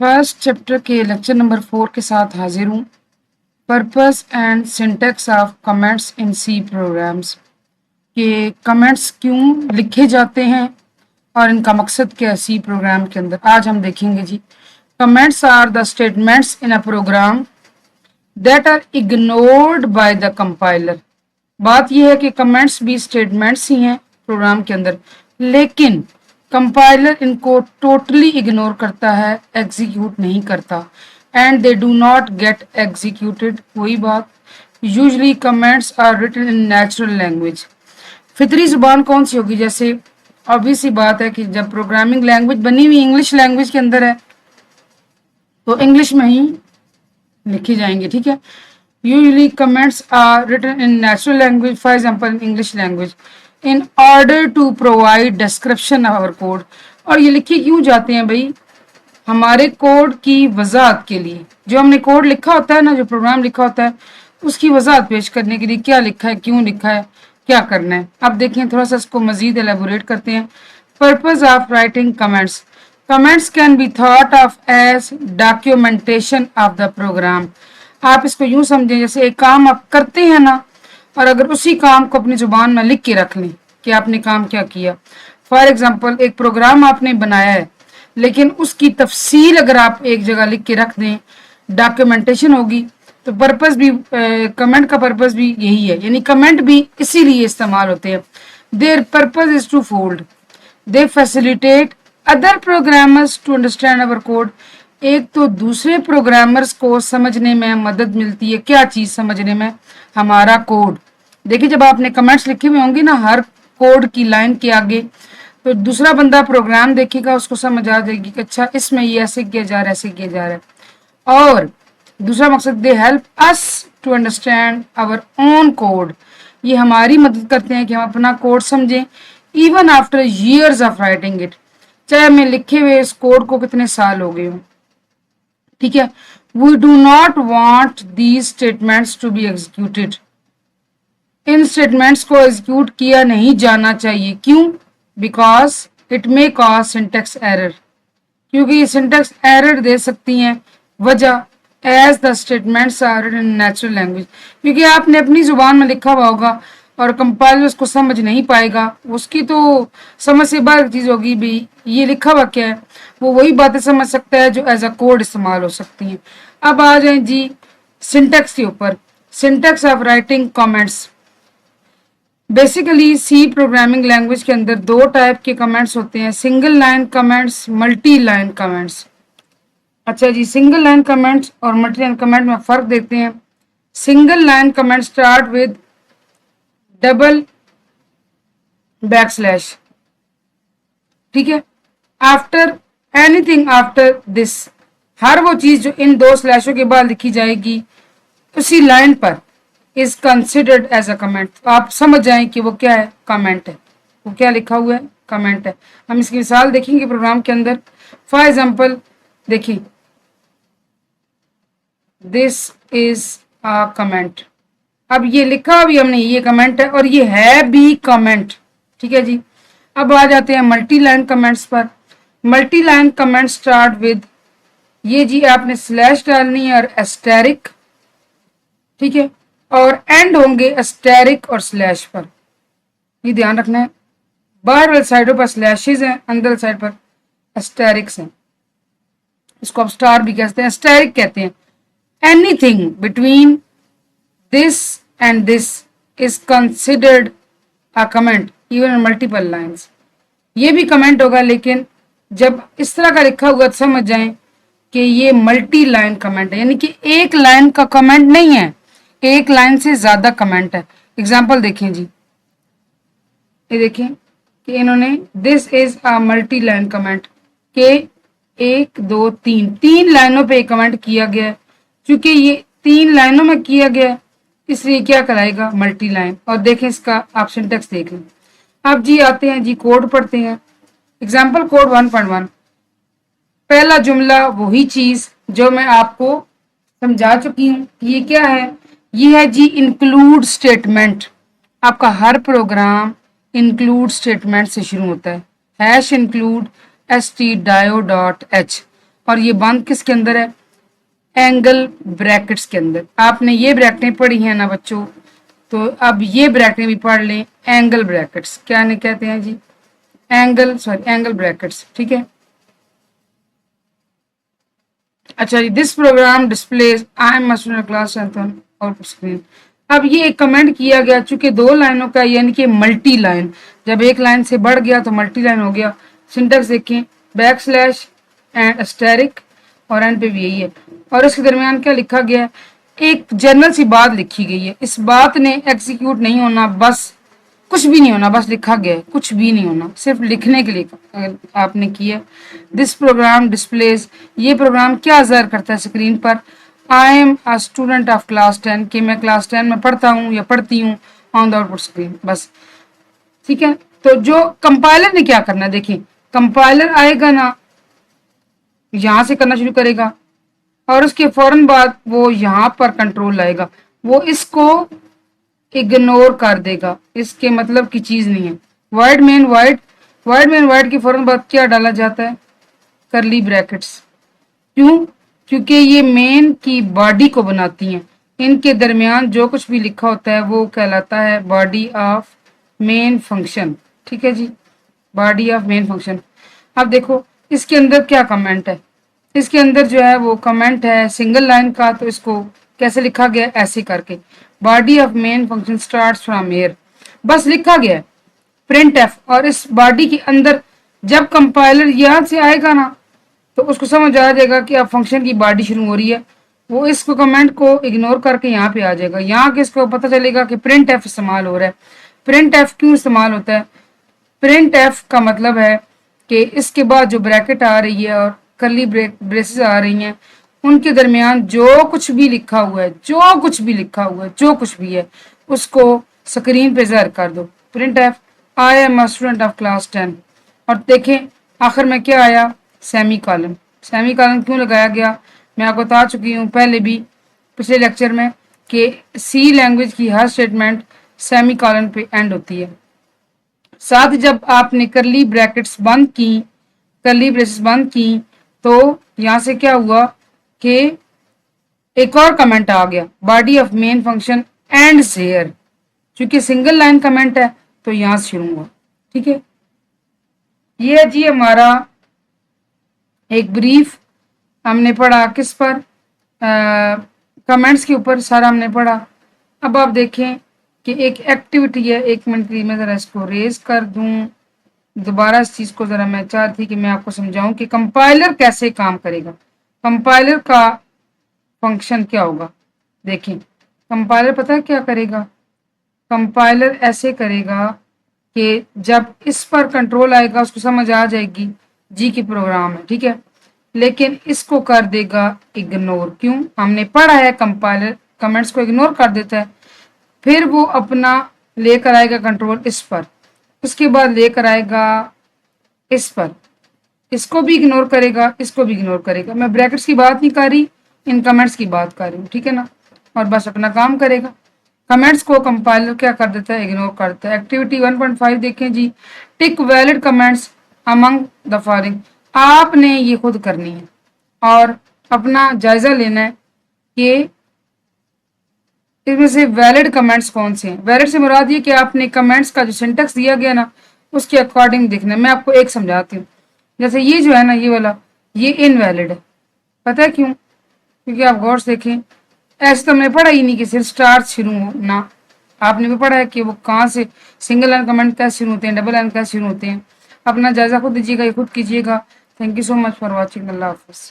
First chapter के lecture number 4 के साथ हाजिर हूँ। Purpose and syntax of comments in C programs के कमेंट्स क्यों लिखे जाते हैं और इनका मकसद क्या है सी प्रोग्राम के अंदर। आज हम देखेंगे जी। Comments are the statements in a program that are ignored by the compiler. बात यह है कि कमेंट्स भी स्टेटमेंट्स ही हैं प्रोग्राम के अंदर, लेकिन कंपाइलर इनको टोटली इग्नोर करता है, एग्जीक्यूट नहीं करता, and they do not get executed. वही बात, usually comments are written in natural language. फितरी जुबान कौन सी होगी? जैसे ऑब्वियस सी बात है कि जब प्रोग्रामिंग लैंग्वेज बनी हुई इंग्लिश लैंग्वेज के अंदर है तो इंग्लिश में ही लिखे जाएंगे, ठीक है। Usually comments are written in natural language, for example in English language, in order to provide description of our code. और ये लिखे क्यों जाते हैं भाई? हमारे कोड की वजाहत के लिए। जो हमने कोड लिखा होता है ना, जो प्रोग्राम लिखा होता है, उसकी वजाहत पेश करने के लिए क्या लिखा है, क्यों लिखा है, क्या करना है। अब देखें, थोड़ा सा इसको मजीद एलेबोरेट करते हैं। Purpose of writing comments. Comments can be thought of as documentation of the program. आप इसको यूं समझें जैसे एक काम आप करते हैं ना, और अगर उसी काम को अपनी जुबान में लिख के रख लें कि आपने काम क्या किया। फॉर एग्जाम्पल, एक प्रोग्राम आपने बनाया है, लेकिन उसकी तफसील अगर आप एक जगह लिख के रख दें, डॉक्यूमेंटेशन होगी। तो पर्पस भी, कमेंट का पर्पस भी यही है, यानी कमेंट भी इसीलिए इस्तेमाल होते हैं। Their purpose is twofold, they facilitate other programmers to understand our code. एक तो दूसरे प्रोग्रामर्स को समझने में मदद मिलती है। क्या चीज समझने में? हमारा कोड। देखिए, जब आपने कमेंट्स लिखे हुए होंगे ना हर कोड की लाइन के आगे, तो दूसरा बंदा प्रोग्राम देखेगा, उसको समझ आ जाएगी कि अच्छा इसमें ये ऐसे किया जा रहा है, ऐसे किया जा रहा है। और दूसरा मकसद, they help us to understand our own code. ये हमारी मदद करते हैं कि हम अपना कोड समझें, even after years of writing it, चाहे हमें लिखे हुए इस कोड को कितने साल हो गए हों, ठीक है। We do not want these statements to be executed. इन स्टेटमेंट्स को एग्जीक्यूट किया नहीं जाना चाहिए। क्यों? Because it may cause syntax error, क्योंकि ये सिंटेक्स एरर दे सकती हैं। वजह, as the statements are in natural language, क्योंकि आपने अपनी जुबान में लिखा हुआ होगा और कंपाइलर उसको समझ नहीं पाएगा। उसकी तो समझ से बाहर चीज होगी भी ये लिखा हुआ क्या है, वो वही बातें समझ सकता है जो एज अ कोड इस्तेमाल हो सकती हैं। अब आ जाए जी सिंटेक्स के ऊपर। Syntax of writing comments. Basically C programming language के अंदर दो टाइप के कमेंट्स होते हैं, single line comments, multi line comments. अच्छा जी, सिंगल लाइन कमेंट्स और मल्टी लाइन कमेंट में फर्क देखते हैं। Single line comment start with double backslash, ठीक है। आफ्टर एनीथिंग आफ्टर दिस, हर वो चीज जो इन दो स्लैशों के बाद लिखी जाएगी उसी लाइन पर, is considered as a comment. आप समझ जाएं कि वो क्या है, कमेंट है। वो क्या लिखा हुआ है, कमेंट है। हम इसकी मिसाल देखेंगे प्रोग्राम के अंदर। फॉर एग्जाम्पल देखिए, दिस इज अ कमेंट। अब ये लिखा भी हमने, ये कमेंट है और ये है भी कमेंट, ठीक है जी। अब आ जाते हैं मल्टी लाइन कमेंट्स पर। Multi line comment start with, ये जी आपने स्लैश डालनी है और एस्टेरिक, ठीक है, और एंड होंगे एस्टेरिक और स्लैश पर। ये ध्यान रखना है, बाहर वाली साइडों पर स्लैशेस हैं, अंदर साइड पर एस्टेरिक्स हैं। इसको आप स्टार भी कहते हैं, एस्टेरिक कहते हैं। Anything between this and this is considered a comment even in multiple lines. ये भी कमेंट होगा, लेकिन जब इस तरह का लिखा होगा तो समझ जाएं कि ये मल्टी लाइन कमेंट है, यानी कि एक लाइन का कमेंट नहीं है, एक लाइन से ज्यादा कमेंट है। एग्जाम्पल देखें जी, ये देखें कि इन्होंने this is a multi line comment के 1 2 3 तीन लाइनों पे कमेंट किया गया है। क्योंकि ये 3 लाइनों में किया गया है इसलिए क्या कराएगा, मल्टी लाइन। और देखें इसका आप सिंटेक्स देख लें। अब जी आते हैं जी कोड पढ़ते हैं। Example code 1.1। पहला जुमला वही चीज जो मैं आपको समझा चुकी हूँ। ये क्या है? ये है जी इंक्लूड स्टेटमेंट। आपका हर प्रोग्राम इंक्लूड स्टेटमेंट से शुरू होता है। Hash include stdio.h। اور یہ بند کس کے اندر ہے؟ اینگل بریکٹس کے اندر. آپ نے یہ بریکٹیں پڑھی ہیں نا بچوں, تو اب یہ بریکٹیں بھی پڑھ لیں. اینگل بریکٹس کیا نہیں کہتے ہیں جی؟ Angle brackets. ٹھیک ہے. اچھا جی, this program displays I am student class اور اسکرین. اب یہ ایک کمنٹ کیا گیا چونکہ 2 لائنوں کا, یعنی کہ ملٹی لائن. جب ایک لائن سے بڑھ گیا تو ملٹی لائن ہو گیا. سنٹیکس دیکھیں, بیک سلیش اینڈ اسٹیرک, اور اینڈ پہ بھی یہی ہے. اور اس کے درمیان کیا لکھا گیا ہے؟ ایک جنرل سی بات لکھی گئی ہے. اس بات نے ایکسیکیوٹ نہیں ہونا, بس کچھ بھی نہیں ہونا, بس لکھا گیا ہے, کچھ بھی نہیں ہونا, صرف لکھنے کے لیے آپ نے کیا. دس پروگرام ڈسپلیز, یہ پروگرام کیا ظاہر کرتا ہے screen per? I am a student of class 10, کہ میں کلاس 10 میں پڑھتا ہوں یا پڑھتی ہوں, آن دا آؤٹ پٹ اسکرین. بس ٹھیک ہے. تو جو کمپائلر نے کیا کرنا ہے, دیکھیں کمپائلر آئے گا نا, یہاں سے کرنا شروع کرے گا, اور اس کے فوراً بعد وہ یہاں پر کنٹرول لائے گا. وہ اس کو اگنور کر دے گا, اس کے مطلب کی چیز نہیں ہے. وائڈ مین وائڈ کے فوراً بعد کیا ڈالا جاتا ہے؟ Curly brackets. کیوں؟ کیونکہ یہ مین کی باڈی کو بناتی ہیں. ان کے درمیان جو کچھ بھی لکھا ہوتا ہے وہ کہلاتا ہے باڈی آف مین فنکشن. ٹھیک ہے جی, باڈی آف مین فنکشن. اب دیکھو اس کے اندر کیا کمنٹ ہے. اس کے اندر جو ہے وہ کمنٹ ہے سنگل لائن کا, تو اس کو کیسے لکھا گیا؟ ایسے کر کے, body of main function starts from here, بس لکھا گیا ہے پرنٹ ایف. اور اس باڈی کے اندر جب کمپائلر یہاں سے آئے گا نا, تو اس کو سمجھ آ جائے گا کہ اب فنکشن کی باڈی شروع ہو رہی ہے. وہ اس کو کمنٹ کو اگنور کر کے یہاں پہ آ جائے گا. یہاں کے اس کو پتہ چلے گا کہ پرنٹ ایف استعمال ہو رہا ہے. پرنٹ ایف کیوں استعمال ہوتا ہے؟ پرنٹ ایف کا مطلب ہے کہ اس کے بعد جو بریکٹ آ رہی ہے اور کرلی بریسز آ رہی ہیں, ان کے درمیان جو کچھ بھی لکھا ہوا ہے, جو کچھ بھی ہے اس کو سکرین پہ ظاہر کر دو. Printf I am a student of class 10. اور دیکھیں آخر میں کیا آیا؟ Semi Colin. سیمی کالن کیوں لگایا گیا؟ میں آپ کو بتا چکی ہوں پہلے بھی پچھلے لیکچر میں کہ سی لینگویج کی ہر اسٹیٹمنٹ سیمی کالن پہ اینڈ ہوتی ہے. ساتھ جب آپ نے کرلی بریکٹس بند کی, کرلی بریسز بند کی, تو یہاں سے کیا ہوا کہ ایک اور کمنٹ آ گیا, body of main function end here. چونکہ سنگل لائن کمنٹ ہے تو یہاں سے شروع ہوا. ٹھیک ہے, یہ جی ہمارا ایک بریف ہم نے پڑھا کس پر, کمنٹس کے اوپر سارا ہم نے پڑھا. اب آپ دیکھیں کہ ایک ایکٹیویٹی ہے, 1 منٹ کے لیے میں ذرا اس کو ریز کر دوں. دوبارہ اس چیز کو ذرا میں چاہتی کہ میں آپ کو سمجھاؤں کہ کمپائلر کیسے کام کرے گا. کمپائلر کا فنکشن کیا ہوگا؟ دیکھیں کمپائلر پتہ ہے کیا کرے گا؟ کمپائلر ایسے کرے گا کہ جب اس پر کنٹرول آئے گا اس کو سمجھ آ جائے گی جی کی پروگرام ہے. ٹھیک ہے, لیکن اس کو کر دے گا اگنور. کیوں؟ ہم نے پڑھا ہے کمپائلر کمنٹس کو اگنور کر دیتا ہے. پھر وہ اپنا لے کر آئے گا کنٹرول اس پر, اس کے بعد لے کر آئے گا اس پر, اس کو بھی اگنور کرے گا, اس کو بھی اگنور کرے گا. میں بریکٹس کی بات نہیں کر رہی, ان کمنٹس کی بات کر رہی ہوں. ٹھیک ہے نا, اور بس اپنا کام کرے گا. کمنٹس کو کمپائلر کیا کر دیتا ہے؟ اگنور کرتا ہے. ایکٹیویٹی 1.5 دیکھیں جی, tick valid comments among the following. آپ نے یہ خود کرنی ہے اور اپنا جائزہ لینا ہے کہ اس میں سے ویلڈ کمنٹس کون سے ہیں. ویلڈ سے مراد یہ کہ آپ نے کمنٹس کا جو سینٹیکس دیا گیا نا اس کے اکارڈنگ دیکھنا ہے. میں آپ کو ایک سمجھاتی ہوں. جیسے یہ جو ہے نا, یہ والا, یہ انویلڈ ہے. پتہ ہے کیوں؟ کیونکہ آپ غور سے دیکھیں, ایسے تو ہم نے پڑھا ہی نہیں کہ صرف اسٹار شروع ہونا. آپ نے بھی پڑھا ہے کہ وہ کہاں سے سنگل لائن کمنٹ کیسے شروع ہوتے ہیں, ڈبل لائن کیسے شروع ہوتے ہیں. اپنا جائزہ خود دیجیے گا, یہ خود کیجیے گا. Thank you so much for watching. اللہ حافظ.